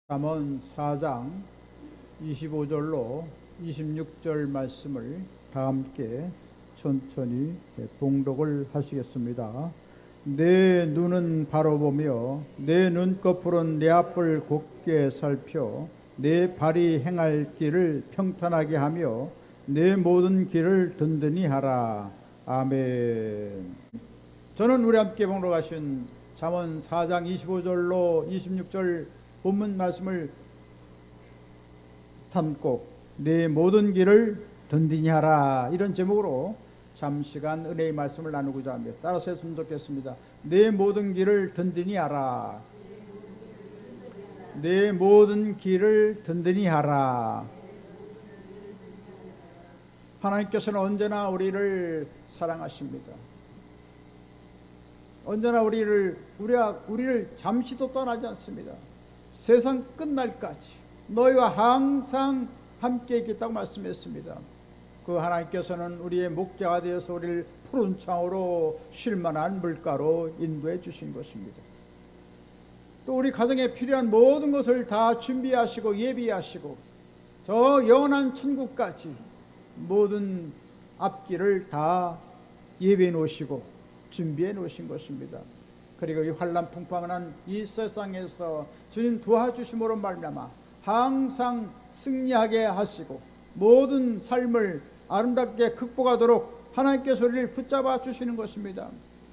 잠언 4장 25절로 26절 말씀을 다 함께 천천히 봉독을 하시겠습니다. 내 눈은 바로 보며 내 눈꺼풀은 내 앞을 곱게 살펴 내 발이 행할 길을 평탄하게 하며 내 모든 길을 든든히 하라. 아멘. 저는 우리 함께 봉독하신 잠언 4장 25절로 26절 본문 말씀을 담고 내 모든 길을 든든히 하라, 이런 제목으로 잠시간 은혜의 말씀을 나누고자 합니다. 따라서 했으면 좋겠습니다. 내 모든 길을 든든히 하라. 내 모든 길을 든든히 하라. 하나님께서는 언제나 우리를 사랑하십니다. 언제나 우리를 잠시도 떠나지 않습니다. 세상 끝날까지 너희와 항상 함께 있겠다고 말씀했습니다. 그 하나님께서는 우리의 목자가 되어서 우리를 푸른 창으로 쉴만한 물가로 인도해 주신 것입니다. 또 우리 가정에 필요한 모든 것을 다 준비하시고 예비하시고 저 영원한 천국까지 모든 앞길을 다 예비해 놓으시고 준비해 놓으신 것입니다. 그리고 이 환난 풍파한 이 세상에서 주님 도와주심으로 말미암아 항상 승리하게 하시고 모든 삶을 아름답게 극복하도록 하나님께서 우리를 붙잡아 주시는 것입니다.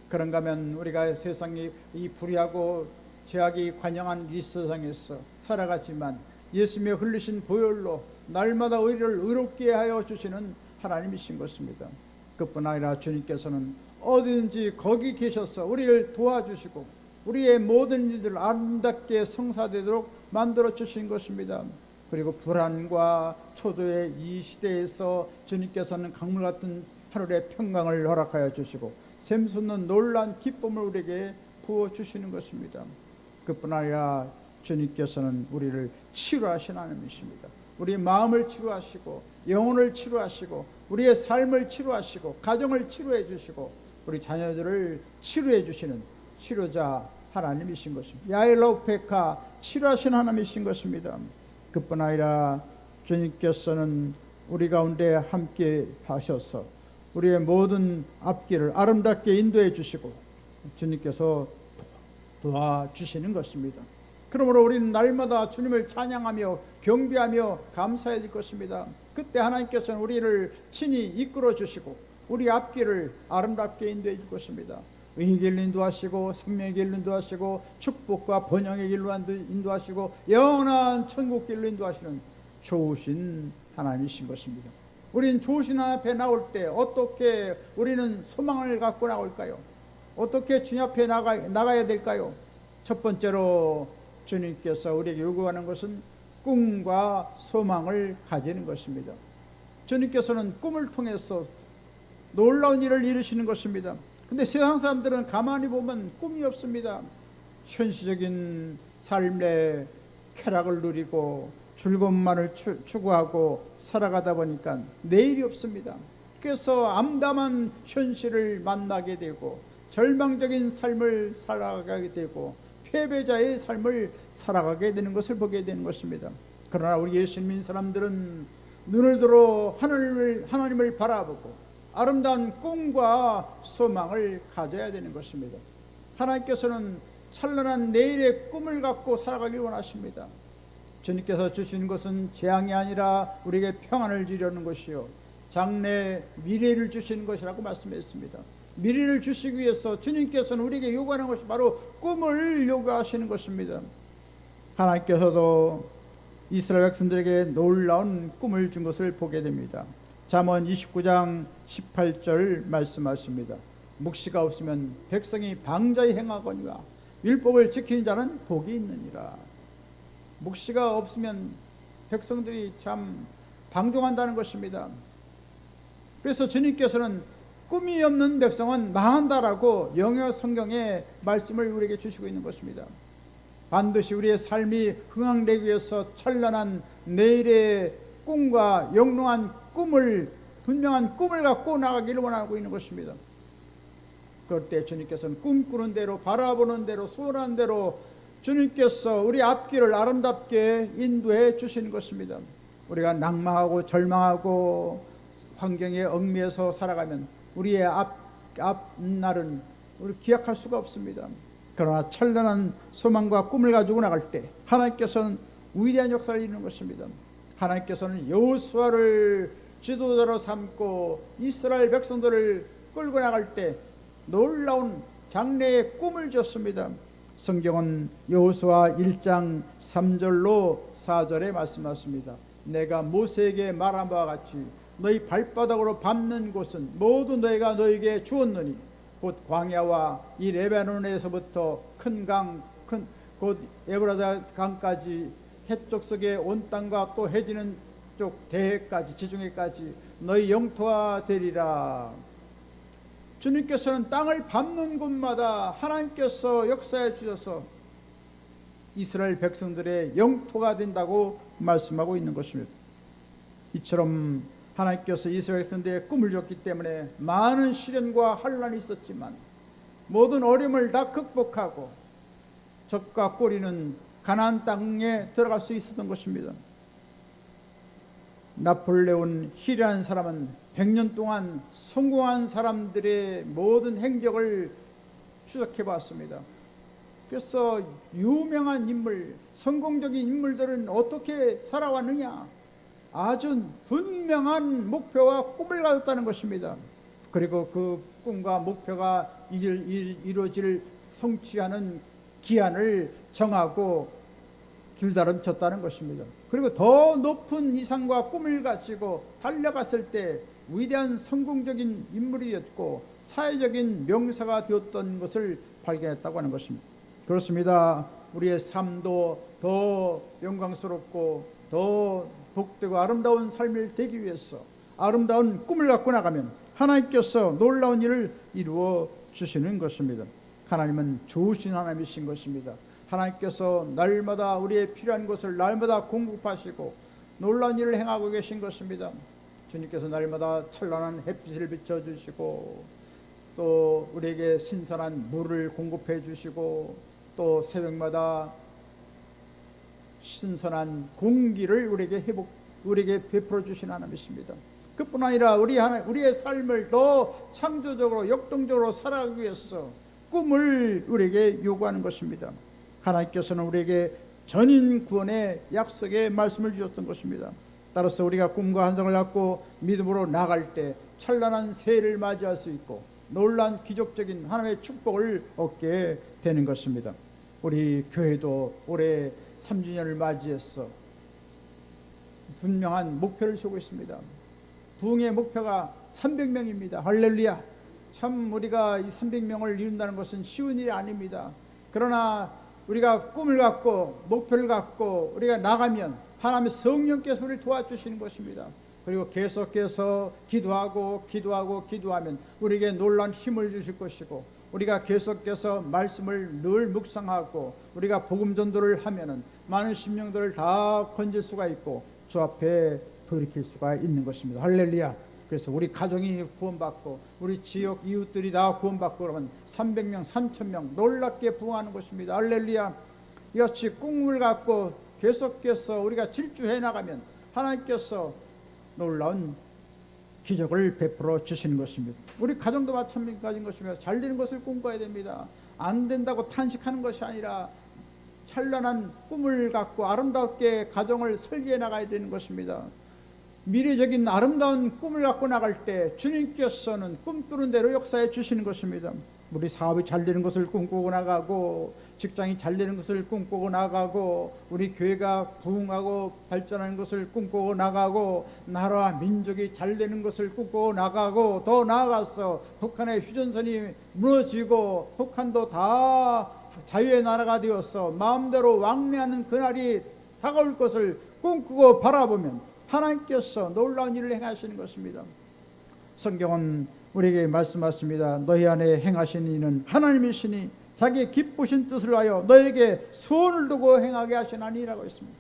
그런가 하면 우리가 세상이 이 불의하고 죄악이 관영한 이 세상에서 살아가지만 예수님의 흘리신 보혈로 날마다 우리를 의롭게 하여 주시는 하나님이신 것입니다. 그뿐 아니라 주님께서는 어디든지 거기 계셔서 우리를 도와주시고 우리의 모든 일들을 아름답게 성사되도록 만들어 주신 것입니다. 그리고 불안과 초조의 이 시대에서 주님께서는 강물 같은 하늘의 평강을 허락하여 주시고 샘솟는 놀라운 기쁨을 우리에게 부어주시는 것입니다. 그뿐 아니라 주님께서는 우리를 치료하신 하나님이십니다. 우리 마음을 치료하시고 영혼을 치료하시고 우리의 삶을 치료하시고 가정을 치료해 주시고 우리 자녀들을 치료해 주시는 치료자 하나님이신 것입니다. 야일로페카 치료하신 하나님이신 것입니다. 그뿐 아니라 주님께서는 우리 가운데 함께 하셔서 우리의 모든 앞길을 아름답게 인도해 주시고 주님께서 도와주시는 것입니다. 그러므로 우리는 날마다 주님을 찬양하며 경배하며 감사해야 될 것입니다. 그때 하나님께서는 우리를 친히 이끌어 주시고 우리 앞길을 아름답게 인도해 줄 것입니다. 의의 길로 인도하시고 생명의 길로 인도하시고 축복과 번영의 길로 인도하시고 영원한 천국 길로 인도하시는 좋으신 하나님이신 것입니다. 우리는 좋으신 하나님 앞에 나올 때 어떻게 우리는 소망을 갖고 나올까요? 어떻게 주님 앞에 나가야 될까요? 첫 번째로 주님께서 우리에게 요구하는 것은 꿈과 소망을 가지는 것입니다. 주님께서는 꿈을 통해서 놀라운 일을 이루시는 것입니다. 근데 세상 사람들은 가만히 보면 꿈이 없습니다. 현실적인 삶의 쾌락을 누리고 즐거움만을 추구하고 살아가다 보니까 내일이 없습니다. 그래서 암담한 현실을 만나게 되고 절망적인 삶을 살아가게 되고 패배자의 삶을 살아가게 되는 것을 보게 되는 것입니다. 그러나 우리 예수 믿는 사람들은 눈을 들어 하나님을 바라보고 아름다운 꿈과 소망을 가져야 되는 것입니다. 하나님께서는 찬란한 내일의 꿈을 갖고 살아가길 원하십니다. 주님께서 주시는 것은 재앙이 아니라 우리에게 평안을 주려는 것이요 장래 미래를 주시는 것이라고 말씀했습니다. 미래를 주시기 위해서 주님께서는 우리에게 요구하는 것이 바로 꿈을 요구하시는 것입니다. 하나님께서도 이스라엘 백성들에게 놀라운 꿈을 준 것을 보게 됩니다. 잠언 29장 18절 말씀하십니다. 묵시가 없으면 백성이 방자히 행하거니와 율법을 지키는 자는 복이 있느니라. 묵시가 없으면 백성들이 참 방종한다는 것입니다. 그래서 주님께서는 꿈이 없는 백성은 망한다라고 영어 성경의 말씀을 우리에게 주시고 있는 것입니다. 반드시 우리의 삶이 흥황되기 위해서 찬란한 내일의 꿈과 영롱한 꿈을 분명한 꿈을 갖고 나가기를 원하고 있는 것입니다. 그럴 때 주님께서는 꿈꾸는 대로 바라보는 대로 소원하는 대로 주님께서 우리 앞길을 아름답게 인도해 주시는 것입니다. 우리가 낭망하고 절망하고 환경에 얽매여서 살아가면 우리의 앞날은 우리 기약할 수가 없습니다. 그러나 찬란한 소망과 꿈을 가지고 나갈 때 하나님께서는 위대한 역사를 이루는 것입니다. 하나님께서는 여호수아를 지도자로 삼고 이스라엘 백성들을 끌고 나갈 때 놀라운 장래의 꿈을 줬습니다. 성경은 여호수아 1장 3절로 4절에 말씀하십니다. 내가 모세에게 말한 바와 같이 너희 발바닥으로 밟는 곳은 모두 너희가 너희에게 주었느니 곧 광야와 이 레바논에서부터 큰 강, 곧 에브라다 강까지 해쪽 속의 온 땅과 또 해지는 쪽 대해까지 지중해까지 너희 영토가 되리라. 주님께서는 땅을 밟는 곳마다 하나님께서 역사해 주셔서 이스라엘 백성들의 영토가 된다고 말씀하고 있는 것입니다. 이처럼 하나님께서 이스라엘 백성들의 꿈을 줬기 때문에 많은 시련과 환란이 있었지만 모든 어려움을 다 극복하고 젖과 꼬리는 가나안 땅에 들어갈 수 있었던 것입니다. 나폴레온 힐이라는 사람은 100년 동안 성공한 사람들의 모든 행적을 추적해 봤습니다. 그래서 유명한 인물, 성공적인 인물들은 어떻게 살아왔느냐? 아주 분명한 목표와 꿈을 가졌다는 것입니다. 그리고 그 꿈과 목표가 이루어질 성취하는 기한을 정하고 줄다름쳤다는 것입니다. 그리고 더 높은 이상과 꿈을 가지고 달려갔을 때 위대한 성공적인 인물이었고 사회적인 명사가 되었던 것을 발견했다고 하는 것입니다. 그렇습니다. 우리의 삶도 더 영광스럽고 더 복되고 아름다운 삶을 되기 위해서 아름다운 꿈을 갖고 나가면 하나님께서 놀라운 일을 이루어 주시는 것입니다. 하나님은 좋으신 하나님이신 것입니다. 하나님께서 날마다 우리의 필요한 것을 날마다 공급하시고 놀라운 일을 행하고 계신 것입니다. 주님께서 날마다 찬란한 햇빛을 비춰주시고 또 우리에게 신선한 물을 공급해 주시고 또 새벽마다 신선한 공기를 우리에게 베풀어 주신 하나님이십니다. 그뿐 아니라 우리의 삶을 더 창조적으로 역동적으로 살아가기 위해서 꿈을 우리에게 요구하는 것입니다. 하나님께서는 우리에게 전인 구원의 약속의 말씀을 주셨던 것입니다. 따라서 우리가 꿈과 환상을 갖고 믿음으로 나갈 때 찬란한 새해를 맞이할 수 있고 놀라운 기적적인 하나님의 축복을 얻게 되는 것입니다. 우리 교회도 올해 3주년을 맞이해서 분명한 목표를 세우고 있습니다. 부흥의 목표가 300명입니다. 할렐루야. 참 우리가 이 300명을 이룬다는 것은 쉬운 일이 아닙니다. 그러나 우리가 꿈을 갖고 목표를 갖고 우리가 나가면 하나님의 성령께서 우리를 도와주시는 것입니다. 그리고 계속해서 기도하면 우리에게 놀라운 힘을 주실 것이고 우리가 계속해서 말씀을 늘 묵상하고 우리가 복음 전도를 하면은 많은 심령들을 다 건질 수가 있고 주 앞에 돌이킬 수가 있는 것입니다. 할렐루야. 그래서 우리 가정이 구원받고 우리 지역 이웃들이 다 구원받고 그러면 300명, 3,000명 놀랍게 부흥하는 것입니다. 할렐루야. 이같이 꿈을 갖고 계속해서 우리가 질주해 나가면 하나님께서 놀라운 기적을 베풀어 주시는 것입니다. 우리 가정도 마찬가지인 것이며 잘 되는 것을 꿈꿔야 됩니다. 안 된다고 탄식하는 것이 아니라 찬란한 꿈을 갖고 아름답게 가정을 설계해 나가야 되는 것입니다. 미래적인 아름다운 꿈을 갖고 나갈 때 주님께서는 꿈꾸는 대로 역사해 주시는 것입니다. 우리 사업이 잘 되는 것을 꿈꾸고 나가고 직장이 잘 되는 것을 꿈꾸고 나가고 우리 교회가 부흥하고 발전하는 것을 꿈꾸고 나가고 나라와 민족이 잘 되는 것을 꿈꾸고 나가고 더 나아가서 북한의 휴전선이 무너지고 북한도 다 자유의 나라가 되어서 마음대로 왕래하는 그날이 다가올 것을 꿈꾸고 바라보면 하나님께서 놀라운 일을 행하시는 것입니다. 성경은 우리에게 말씀하십니다. 너희 안에 행하신 이는 하나님이시니 자기의 기쁘신 뜻을 하여 너에게 소원을 두고 행하게 하시나니라고 했습니다.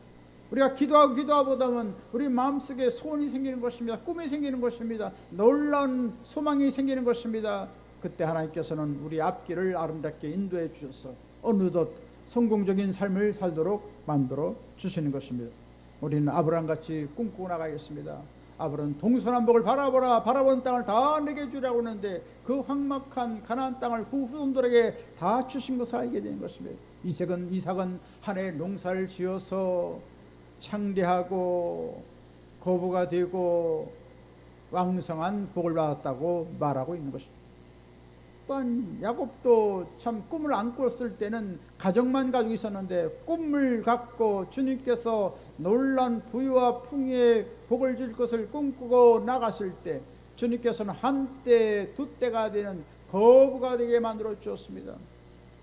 우리가 기도하고 보면 우리 마음속에 소원이 생기는 것입니다. 꿈이 생기는 것입니다. 놀라운 소망이 생기는 것입니다. 그때 하나님께서는 우리 앞길을 아름답게 인도해 주셔서 어느덧 성공적인 삶을 살도록 만들어 주시는 것입니다. 우리는 아브라함같이 꿈꾸고 나가겠습니다. 아브라함은 동서남북을 바라보라, 바라본 땅을 다 내게 주라고 하는데 그 황막한 가나안 땅을 그 후손들에게 다 주신 것을 알게 된 것입니다. 이삭은 한 해 농사를 지어서 창대하고 거부가 되고 왕성한 복을 받았다고 말하고 있는 것입니다. 또한 야곱도 참 꿈을 안 꿨을 때는 가정만 가지고 있었는데 꿈을 갖고 주님께서 놀란 부유와 풍요의 복을 줄 것을 꿈꾸고 나갔을 때 주님께서는 한때 두 때가 되는 거부가 되게 만들어 주었습니다.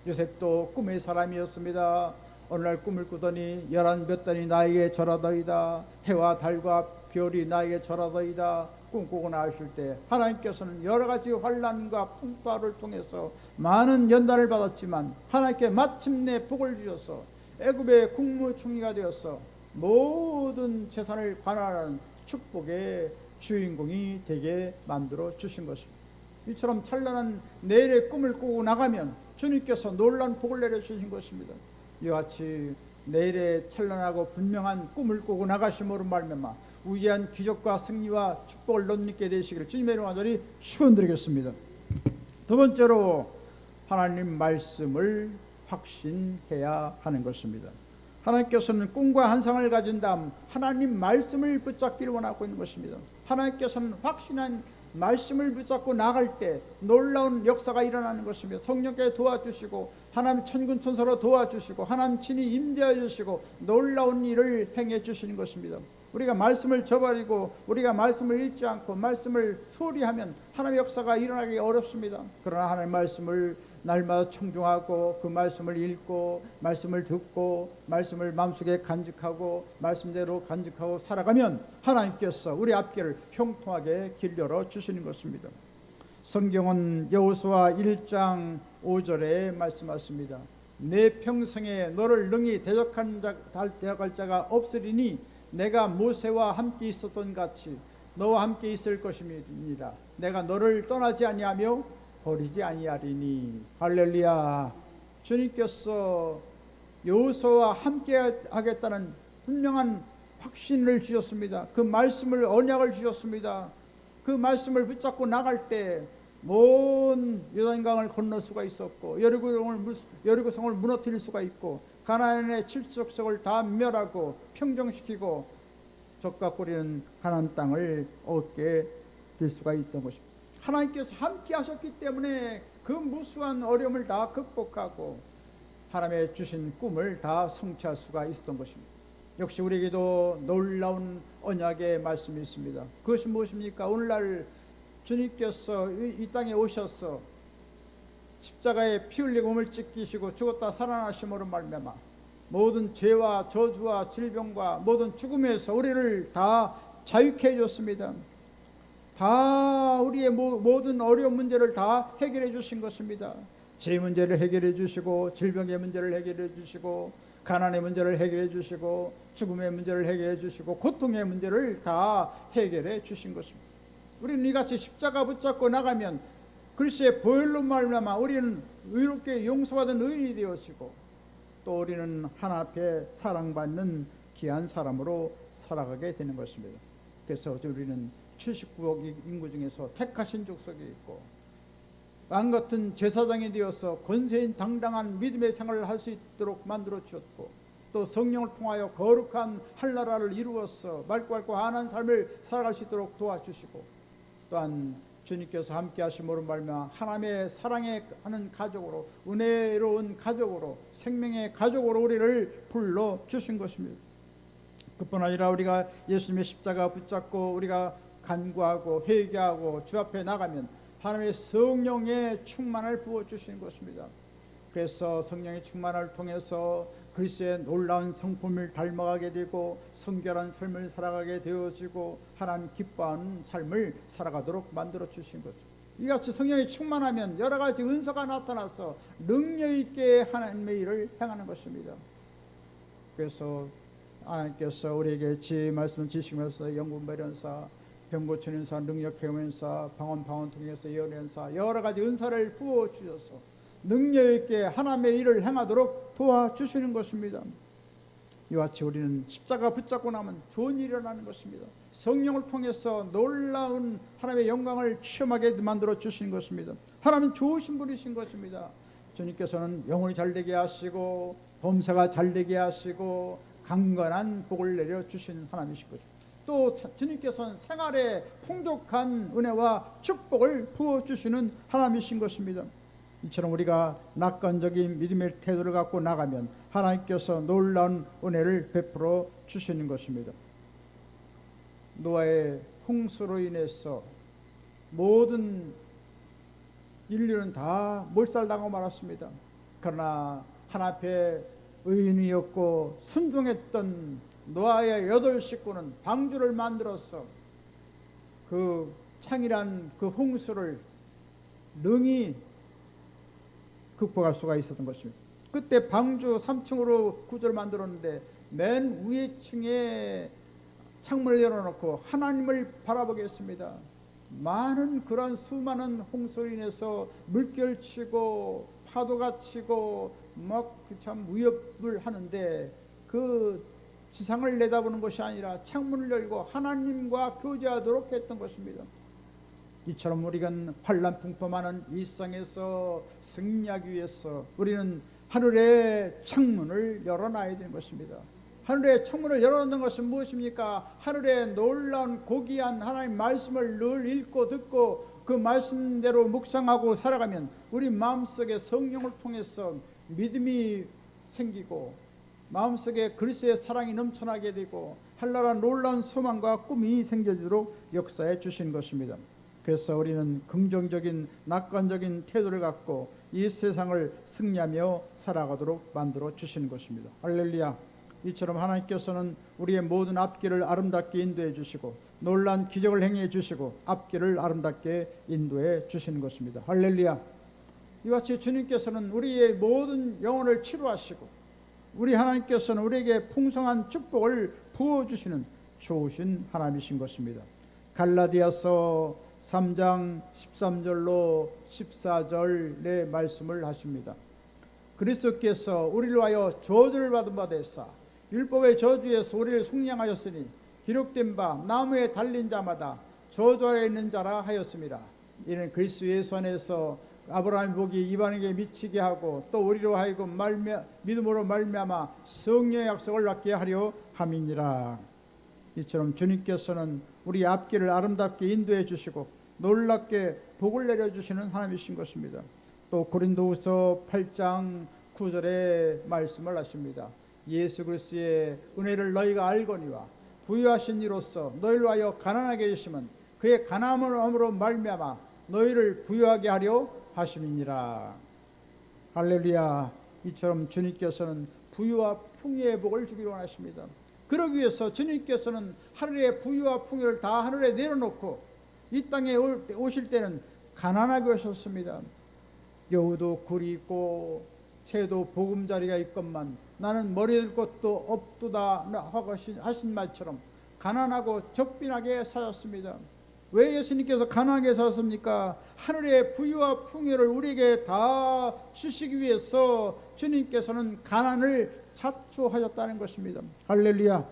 요셉도 꿈의 사람이었습니다. 어느 날 꿈을 꾸더니 11몇 달이 나에게 절하더이다. 해와 달과 별이 나에게 절하더이다. 꿈꾸고 나왔을 때 하나님께서는 여러 가지 환난과 풍파를 통해서 많은 연단을 받았지만 하나님께 마침내 복을 주셔서 애굽의 국무총리가 되어서 모든 재산을 관할하는 축복의 주인공이 되게 만들어 주신 것입니다. 이처럼 찬란한 내일의 꿈을 꾸고 나가면 주님께서 놀라운 복을 내려주신 것입니다. 이와 같이 내일의 찬란하고 분명한 꿈을 꾸고 나가심으로 말미암아 우리한 기적과 승리와 축복을 얻게 되시기를 주님의 이름으로 간절히 축원드리겠습니다. 두 번째로 하나님 말씀을 확신해야 하는 것입니다. 하나님께서는 꿈과 환상을 가진 다음 하나님 말씀을 붙잡기를 원하고 있는 것입니다. 하나님께서는 확신한 말씀을 붙잡고 나갈 때 놀라운 역사가 일어나는 것입니다. 성령께서 도와주시고 하나님 천군 천사로 도와주시고 하나님 친히 임재해 주시고 놀라운 일을 행해 주시는 것입니다. 우리가 말씀을 저버리고 우리가 말씀을 읽지 않고 말씀을 소리하면 하나님의 역사가 일어나기 어렵습니다. 그러나 하나님의 말씀을 날마다 청중하고 그 말씀을 읽고 말씀을 듣고 말씀을 마음속에 간직하고 말씀대로 간직하고 살아가면 하나님께서 우리 앞길을 형통하게 길 열어 주시는 것입니다. 성경은 여호수아 1장 5절에 말씀하십니다. 내 평생에 너를 능히 대적할 자가 없으리니 내가 모세와 함께 있었던 같이 너와 함께 있을 것임이니라. 내가 너를 떠나지 아니하며 버리지 아니하리니. 할렐루야. 주님께서 여호수아와 함께 하겠다는 분명한 확신을 주셨습니다. 그 말씀을 언약을 주셨습니다. 그 말씀을 붙잡고 나갈 때 먼 요단강을 건널 수가 있었고 여리고성을 무너뜨릴 수가 있고 가나안의 칠척석을 다 멸하고 평정시키고 적과 꼬리는 가나안 땅을 얻게 될 수가 있던 것입니다. 하나님께서 함께 하셨기 때문에 그 무수한 어려움을 다 극복하고 하나님의 주신 꿈을 다 성취할 수가 있었던 것입니다. 역시 우리에게도 놀라운 언약의 말씀이 있습니다. 그것이 무엇입니까? 오늘날 주님께서 이 땅에 오셔서 십자가에 피 흘리고 몸을 찢기시고 죽었다 살아나심으로 말미암아 모든 죄와 저주와 질병과 모든 죽음에서 우리를 다 자유케 해줬습니다. 다 우리의 모든 어려운 문제를 다 해결해 주신 것입니다. 죄 문제를 해결해 주시고 질병의 문제를 해결해 주시고 가난의 문제를 해결해 주시고 죽음의 문제를 해결해 주시고 고통의 문제를 다 해결해 주신 것입니다. 우리는 이같이 십자가 붙잡고 나가면 그리스도의 보혈로 말미암아 우리는 의롭게 용서받은 의인이 되어지고 또 우리는 하나님 앞에 사랑받는 귀한 사람으로 살아가게 되는 것입니다. 그래서 우리는 79억 인구 중에서 택하신 족속이 있고 왕 같은 제사장이 되어서 권세인 당당한 믿음의 생활을 할 수 있도록 만들어 주었고 또 성령을 통하여 거룩한 한나라를 이루어서 맑고 맑고 안한 삶을 살아갈 수 있도록 도와주시고 또한 주님께서 함께 하심으로 말미암아 하나님의 사랑에 하는 가족으로 은혜로운 가족으로 생명의 가족으로 우리를 불러주신 것입니다. 그뿐 아니라 우리가 예수님의 십자가 붙잡고 우리가 간구하고 회개하고 주 앞에 나가면 하나님의 성령의 충만을 부어주시는 것입니다. 그래서 성령의 충만을 통해서 그리스도의 놀라운 성품을 닮아가게 되고 성결한 삶을 살아가게 되어지고 하나님 기뻐하는 삶을 살아가도록 만들어 주신 거죠. 이같이 성령이 충만하면 여러 가지 은사가 나타나서 능력 있게 하나님의 일을 행하는 것입니다. 그래서 하나님께서 우리에게 지혜의 말씀을 주시면서 영분별연사, 병고치는 사, 능력 행하면서 방언 통해서 예언연사 여러 가지 은사를 부어 주셔서 능력 있게 하나님의 일을 행하도록 도와주시는 것입니다. 이와 같이 우리는 십자가 붙잡고 나면 좋은 일이 일어나는 것입니다. 성령을 통해서 놀라운 하나님의 영광을 체험하게 만들어 주시는 것입니다. 하나님은 좋으신 분이신 것입니다. 주님께서는 영혼이 잘되게 하시고 범사가 잘되게 하시고 강건한 복을 내려주신 하나님이신 거죠. 또 주님께서는 생활에 풍족한 은혜와 축복을 부어주시는 하나님이신 것입니다. 이처럼 우리가 낙관적인 믿음의 태도를 갖고 나가면 하나님께서 놀라운 은혜를 베풀어 주시는 것입니다. 노아의 홍수로 인해서 모든 인류는 다 몰살당하고 말았습니다. 그러나 하나님 앞에 의인이었고 순종했던 노아의 8 식구는 방주를 만들어서 그 창이란 그 홍수를 능히 극복할 수가 있었던 것입니다. 그때 방주 3층으로 구조를 만들었는데 맨 위에 층에 창문을 열어놓고 하나님을 바라보게 했습니다. 많은 그런 수많은 홍수로 인해서 물결치고 파도가 치고 막 참 위협을 하는데 그 지상을 내다보는 것이 아니라 창문을 열고 하나님과 교제하도록 했던 것입니다. 이처럼 우리가 환난 풍파많은 일상에서 승리하기 위해서 우리는 하늘의 창문을 열어놔야 되는 것입니다. 하늘의 창문을 열어놓는 것은 무엇입니까? 하늘의 놀라운 고귀한 하나님 말씀을 늘 읽고 듣고 그 말씀대로 묵상하고 살아가면 우리 마음속에 성령을 통해서 믿음이 생기고 마음속에 그리스도의 사랑이 넘쳐나게 되고 한나라 놀라운 소망과 꿈이 생겨지도록 역사해 주신 것입니다. 그래서 우리는 긍정적인 낙관적인 태도를 갖고 이 세상을 승리하며 살아가도록 만들어 주시는 것입니다. 할렐루야. 이처럼 하나님께서는 우리의 모든 앞길을 아름답게 인도해 주시고 놀라운 기적을 행해 주시고 앞길을 아름답게 인도해 주시는 것입니다. 할렐루야. 이와 같이 주님께서는 우리의 모든 영혼을 치료하시고 우리 하나님께서는 우리에게 풍성한 축복을 부어주시는 좋으신 하나님이신 것입니다. 갈라디아서 3장 13절로 14절의 말씀을 하십니다. 그리스도께서 우리를 위하여 저주를 받은 바 되사 율법의 저주에서 우리를 속량하였으니 기록된 바 나무에 달린 자마다 저주하여 있는 자라 하였습니다. 이는 그리스도 예수 안에서 아브라함의 복이 이방인에게 미치게 하고 또 우리로 하여금 믿음으로 말미암아 성령의 약속을 받게 하려 함이니라. 이처럼 주님께서는 우리 앞길을 아름답게 인도해 주시고 놀랍게 복을 내려주시는 하나님이신 것입니다. 또 고린도후서 8장 9절의 말씀을 하십니다. 예수 그리스도의 은혜를 너희가 알거니와 부유하신 이로써 너희를 위하여 가난하게 해주시면 그의 가난함으로 말미암아 너희를 부유하게 하려 하심이니라. 할렐루야. 이처럼 주님께서는 부유와 풍요의 복을 주기로 원하십니다. 그러기 위해서 주님께서는 하늘의 부유와 풍요를 다 하늘에 내려놓고 이 땅에 오실 때는 가난하게 오셨습니다. 여우도 굴이 있고 새도 보금자리가 있건만 나는 머리 들 것도 없도다 하신 말처럼 가난하고 적빈하게 사셨습니다. 왜 예수님께서 가난하게 사셨습니까? 하늘의 부유와 풍요를 우리에게 다 주시기 위해서 주님께서는 가난을 자초하셨다는 것입니다. 할렐루야.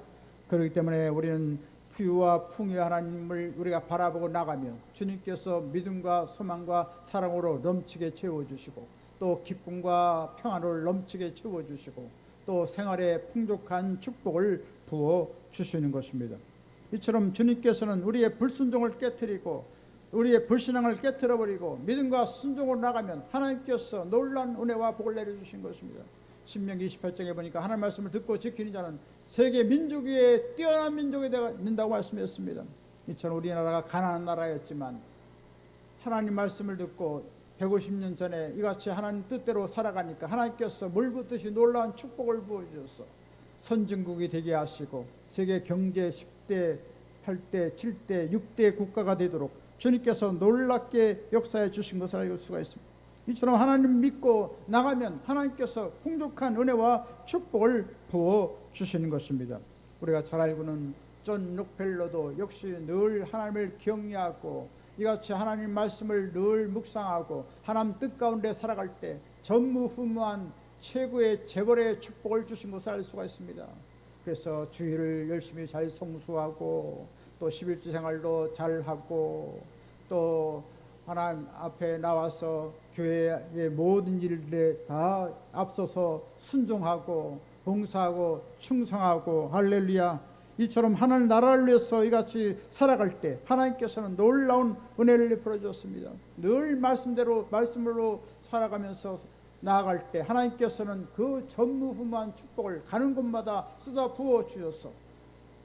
그렇기 때문에 우리는 부유와 풍요 하나님을 우리가 바라보고 나가면 주님께서 믿음과 소망과 사랑으로 넘치게 채워주시고 또 기쁨과 평안을 넘치게 채워주시고 또 생활에 풍족한 축복을 부어주시는 것입니다. 이처럼 주님께서는 우리의 불순종을 깨뜨리고 우리의 불신앙을 깨뜨려버리고 믿음과 순종으로 나가면 하나님께서 놀라운 은혜와 복을 내려주신 것입니다. 신명기 28장에 보니까 하나님 말씀을 듣고 지키는 자는 세계 민족 위에 뛰어난 민족이 된다고 말씀했습니다. 이처럼 우리나라가 가난한 나라였지만 하나님 말씀을 듣고 150년 전에 이같이 하나님 뜻대로 살아가니까 하나님께서 물 붓듯이 놀라운 축복을 부어주셔서 선진국이 되게 하시고 세계 경제 10대, 8대, 7대, 6대 국가가 되도록 주님께서 놀랍게 역사해 주신 것을 알 수가 있습니다. 이처럼 하나님 믿고 나가면 하나님께서 풍족한 은혜와 축복을 부어주시는 것입니다. 우리가 잘 알고는 존 록펠러도 역시 늘 하나님을 경외하고 이같이 하나님 말씀을 늘 묵상하고 하나님 뜻 가운데 살아갈 때 전무후무한 최고의 재벌의 축복을 주신 것을 알 수가 있습니다. 그래서 주일을 열심히 잘 성수하고 또 11주 생활도 잘하고 또 하나님 앞에 나와서 교회의 모든 일들에 다 앞서서 순종하고 봉사하고 충성하고 할렐루야, 이처럼 하나님 나라를 위해서 이같이 살아갈 때 하나님께서는 놀라운 은혜를 베풀어 주셨습니다. 늘 말씀으로 살아가면서 나아갈 때 하나님께서는 그 전무후무한 축복을 가는 곳마다 쏟아 부어 주셔서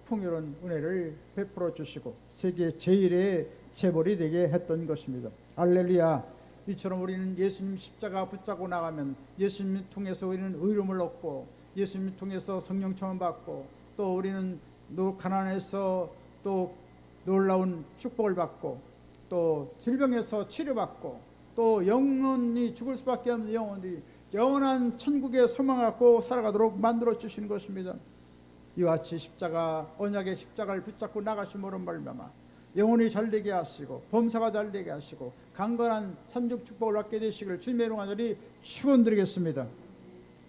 풍요로운 은혜를 베풀어 주시고 세계 제일의 재벌이 되게 했던 것입니다. 할렐루야. 이처럼 우리는 예수님 십자가 붙잡고 나가면 예수님 통해서 우리는 의로움을 얻고 예수님 통해서 성령 체험 받고 또 우리는 가난해서 또 놀라운 축복을 받고 또 질병에서 치료받고 또 영원히 죽을 수밖에 없는 영원한 천국의 소망을 갖고 살아가도록 만들어 주시는 것입니다. 이와 같이 언약의 십자가를 붙잡고 나가심으로 말미암아 영혼이 잘되게 하시고 범사가 잘되게 하시고 강건한 삼중 축복을 받게 되시기를 주님의 이름으로 간절히 축원드리겠습니다.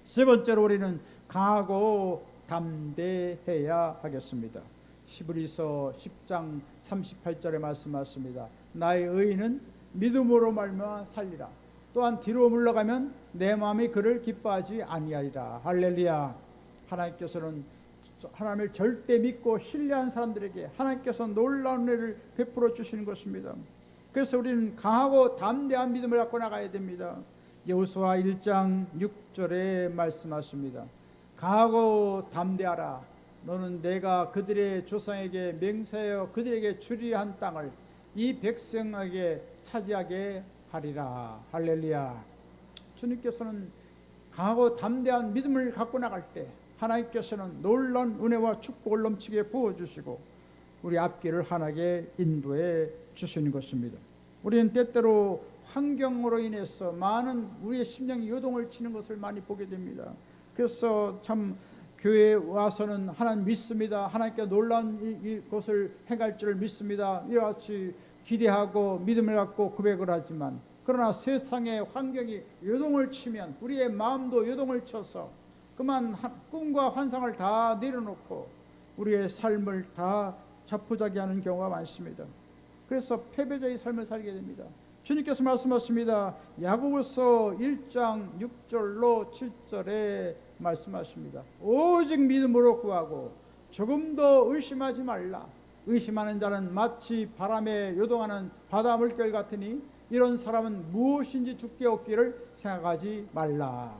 세 번째로 우리는 강하고 담대해야 하겠습니다. 히브리서 10장 38절에 말씀하십니다. 나의 의인은 믿음으로 말미암아 살리라. 또한 뒤로 물러가면 내 마음이 그를 기뻐하지 아니하리라. 할렐루야. 하나님께서는 하나님을 절대 믿고 신뢰한 사람들에게 하나님께서 놀라운 은혜를 베풀어 주시는 것입니다. 그래서 우리는 강하고 담대한 믿음을 갖고 나가야 됩니다. 여호수아 1장 6절에 말씀하십니다. 강하고 담대하라. 너는 내가 그들의 조상에게 맹세하여 그들에게 주리라 한 땅을 이 백성에게 차지하게 하리라. 할렐루야. 주님께서는 강하고 담대한 믿음을 갖고 나갈 때 하나님께서는 놀라운 은혜와 축복을 넘치게 부어주시고 우리 앞길을 환하게 인도해 주시는 것입니다. 우리는 때때로 환경으로 인해서 많은 우리의 심령이 요동을 치는 것을 많이 보게 됩니다. 그래서 참 교회에 와서는 하나님 믿습니다. 하나님께 놀라운 이것을 행할 줄을 믿습니다. 이와 같이 기대하고 믿음을 갖고 고백을 하지만 그러나 세상의 환경이 요동을 치면 우리의 마음도 요동을 쳐서 그만 꿈과 환상을 다 내려놓고 우리의 삶을 다 자포자기하는 경우가 많습니다. 그래서 패배자의 삶을 살게 됩니다. 주님께서 말씀하십니다. 야고보서 1장 6절로 7절에 말씀하십니다. 오직 믿음으로 구하고 조금도 의심하지 말라. 의심하는 자는 마치 바람에 요동하는 바다 물결 같으니 이런 사람은 무엇인지 죽게 얻기를 생각하지 말라.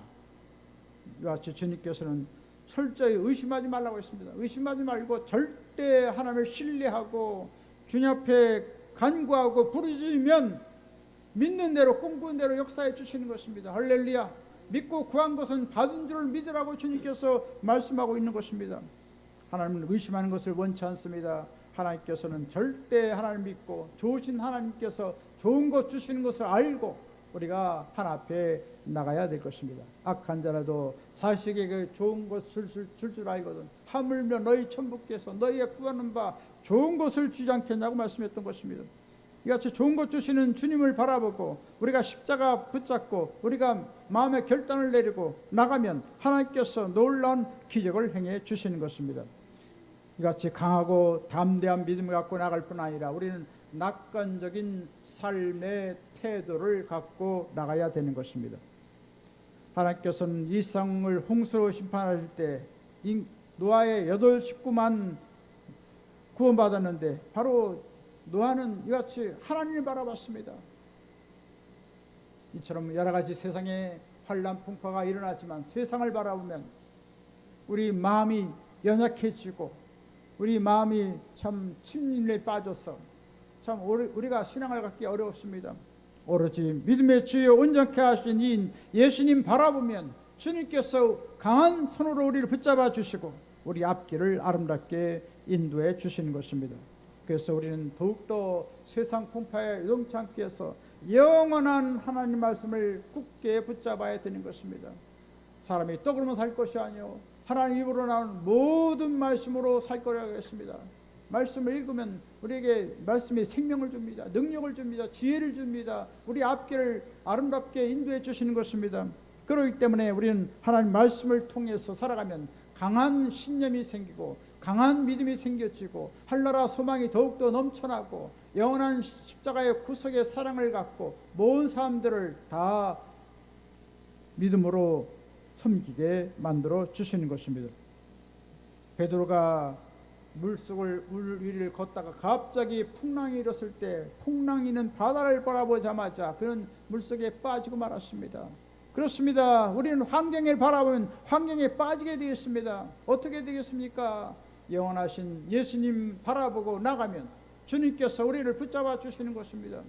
이와 같이 주님께서는 철저히 의심하지 말라고 했습니다. 의심하지 말고 절대 하나님을 신뢰하고 주님 앞에 간구하고 부르짖으면 믿는 대로 꿈꾸는 대로 역사해 주시는 것입니다. 할렐루야. 믿고 구한 것은 받은 줄을 믿으라고 주님께서 말씀하고 있는 것입니다. 하나님은 의심하는 것을 원치 않습니다. 하나님께서는 절대 하나님 믿고 좋으신 하나님께서 좋은 것 주시는 것을 알고 우리가 하나님 앞에 나가야 될 것입니다. 악한 자라도 자식에게 좋은 것을 줄 줄 알거든 하물며 너희 천부께서 너희의 구하는 바 좋은 것을 주지 않겠냐고 말씀했던 것입니다. 이같이 좋은 것 주시는 주님을 바라보고 우리가 십자가 붙잡고 우리가 마음의 결단을 내리고 나가면 하나님께서 놀라운 기적을 행해 주시는 것입니다. 이같이 강하고 담대한 믿음을 갖고 나갈 뿐 아니라 우리는 낙관적인 삶의 태도를 갖고 나가야 되는 것입니다. 하나님께서는 이 세상을 홍수로 심판하실 때 노아의 8 식구만 구원받았는데 바로 노아는 이같이 하나님을 바라봤습니다. 이처럼 여러 가지 세상에 환난 풍파가 일어나지만 세상을 바라보면 우리 마음이 연약해지고 우리 마음이 참 침륜에 빠져서 참 우리가 신앙을 갖기 어렵습니다. 오로지 믿음의 주여 온전케 하신 이 예수님 바라보면 주님께서 강한 손으로 우리를 붙잡아 주시고 우리 앞길을 아름답게 인도해 주시는 것입니다. 그래서 우리는 더욱더 세상 풍파에 요동치 않기 위해서 영원한 하나님 말씀을 굳게 붙잡아야 되는 것입니다. 사람이 떡으로만 살 것이 아니요 하나님 입으로 나오는 모든 말씀으로 살 거라고 했습니다. 말씀을 읽으면 우리에게 말씀이 생명을 줍니다. 능력을 줍니다. 지혜를 줍니다. 우리 앞길을 아름답게 인도해 주시는 것입니다. 그렇기 때문에 우리는 하나님 말씀을 통해서 살아가면 강한 신념이 생기고 강한 믿음이 생겨지고 한나라 소망이 더욱더 넘쳐나고 영원한 십자가의 구속의 사랑을 갖고 모든 사람들을 다 믿음으로 섬기게 만들어 주시는 것입니다. 베드로가 물 위를 걷다가 갑자기 풍랑이 일었을 때 풍랑이는 바다를 바라보자마자 그는 물속에 빠지고 말았습니다. 그렇습니다. 우리는 환경을 바라보면 환경에 빠지게 되겠습니다. 어떻게 되겠습니까? 영원하신 예수님 바라보고 나가면 주님께서 우리를 붙잡아 주시는 것입니다.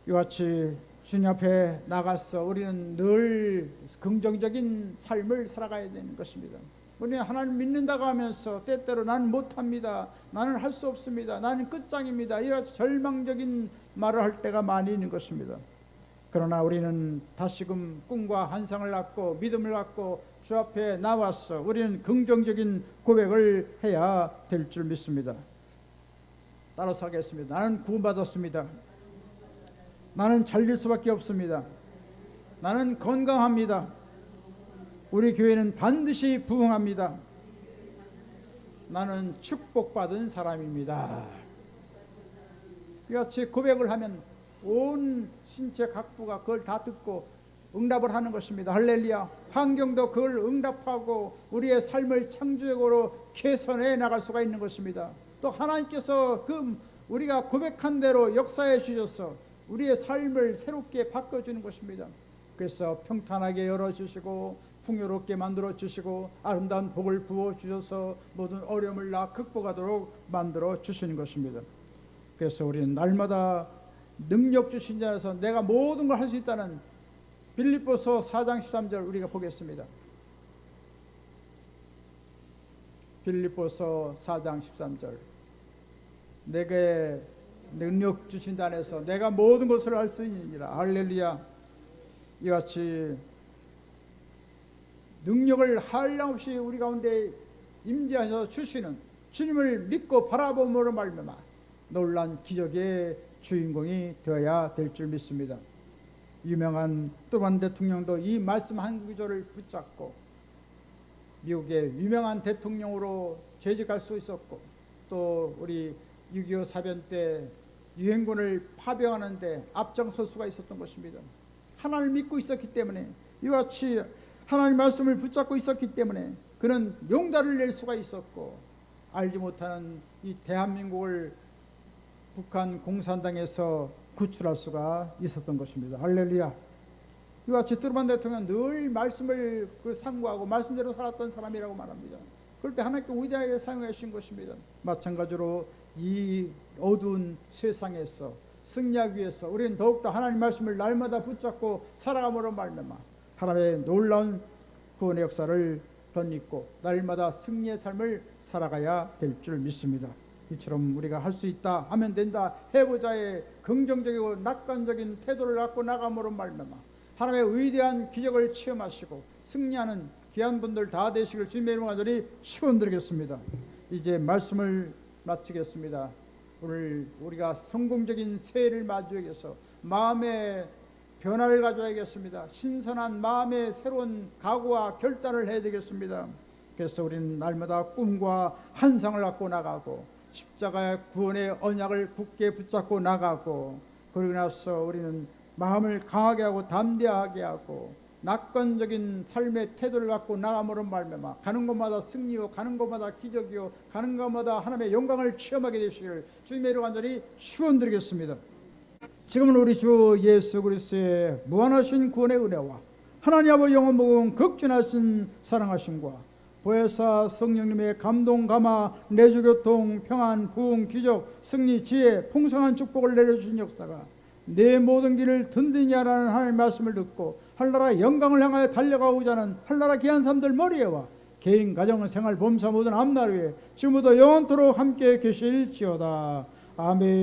이같이 주님 앞에 나가서 우리는 늘 긍정적인 삶을 살아가야 되는 것입니다. 우리는 하나님 믿는다고 하면서 때때로 나는 못합니다, 나는 할 수 없습니다, 나는 끝장입니다, 이런 절망적인 말을 할 때가 많이 있는 것입니다. 그러나 우리는 다시금 꿈과 환상을 갖고 믿음을 갖고 주 앞에 나와서 우리는 긍정적인 고백을 해야 될 줄 믿습니다. 따라서 하겠습니다. 나는 구원받았습니다. 나는 잘릴 수밖에 없습니다. 나는 건강합니다. 우리 교회는 반드시 부흥합니다. 나는 축복받은 사람입니다. 이같이 고백을 하면 온 신체 각부가 그걸 다 듣고 응답을 하는 것입니다. 할렐루야. 환경도 그걸 응답하고 우리의 삶을 창조적으로 개선해 나갈 수가 있는 것입니다. 또 하나님께서 그 우리가 고백한 대로 역사해 주셔서 우리의 삶을 새롭게 바꿔주는 것입니다. 그래서 평탄하게 열어주시고 풍요롭게 만들어 주시고 아름다운 복을 부어 주셔서 모든 어려움을 다 극복하도록 만들어 주시는 것입니다. 그래서 우리는 날마다 능력 주신 자에서 내가 모든 걸 할 수 있다는 빌립보서 4장 13절 우리가 보겠습니다. 빌립보서 4장 13절 내게 능력 주신 자 안에서 내가 모든 것을 할 수 있느니라. 할렐루야. 이같이 능력을 한량없이 우리 가운데 임재하셔 주시는 주님을 믿고 바라봄으로 말미암아 놀란 기적의 주인공이 되어야 될 줄 믿습니다. 유명한 트루먼 대통령도 이 말씀 한 구절을 붙잡고 미국의 유명한 대통령으로 재직할 수 있었고 또 우리 6.25 사변 때 유행군을 파병하는데 앞장설 수가 있었던 것입니다. 하나님을 믿고 있었기 때문에 이같이 하나님 말씀을 붙잡고 있었기 때문에 그는 용달을 낼 수가 있었고 알지 못하는 이 대한민국을 북한 공산당에서 구출할 수가 있었던 것입니다. 할렐루야. 이같이 트루먼 대통령은 늘 말씀을 상고하고 말씀대로 살았던 사람이라고 말합니다. 그럴 때 하나님께 위대하게 사용하신 것입니다. 마찬가지로 이 어두운 세상에서 승리하기 위해서 우리는 더욱더 하나님 말씀을 날마다 붙잡고 살아감으로 말미암아 하나님의 놀라운 구원의 역사를 덧입고 날마다 승리의 삶을 살아가야 될 줄 믿습니다. 이처럼 우리가 할 수 있다 하면 된다 해보자의 긍정적이고 낙관적인 태도를 갖고 나감으로 말미암아 하나님의 위대한 기적을 체험하시고 승리하는 귀한 분들 다 되시길 주님의 이름으로 간절히 축원드리겠습니다. 이제 말씀을 마치겠습니다. 오늘 우리가 성공적인 새해를 맞이하기 위해서 마음의 변화를 가져야겠습니다. 신선한 마음의 새로운 각오와 결단을 해야 되겠습니다. 그래서 우리는 날마다 꿈과 환상을 갖고 나가고 십자가의 구원의 언약을 굳게 붙잡고 나가고 그러고 나서 우리는 마음을 강하게 하고 담대하게 하고 낙관적인 삶의 태도를 갖고 나감으로 말미암아 가는 곳마다 승리요 가는 곳마다 기적이요 가는 곳마다 하나님의 영광을 체험하게 되시기를 주님의 이름으로 간절히 축원드리겠습니다. 지금은 우리 주 예수 그리스도의 무한하신 구원의 은혜와 하나님 아버지 영원 복음 극진하신 사랑하심과 보혜사 성령님의 감동 감화 내주교통 평안 부흥 기적 승리 지혜 풍성한 축복을 내려주신 역사가 내 모든 길을 든든히 하라는 하나님의 말씀을 듣고 한나라 영광을 향하여 달려가고자 하는 한나라 귀한 사람들 머리에와 개인 가정 생활 범사 모든 앞날 위에 지금부터 영원토록 함께 계실지어다. 아멘.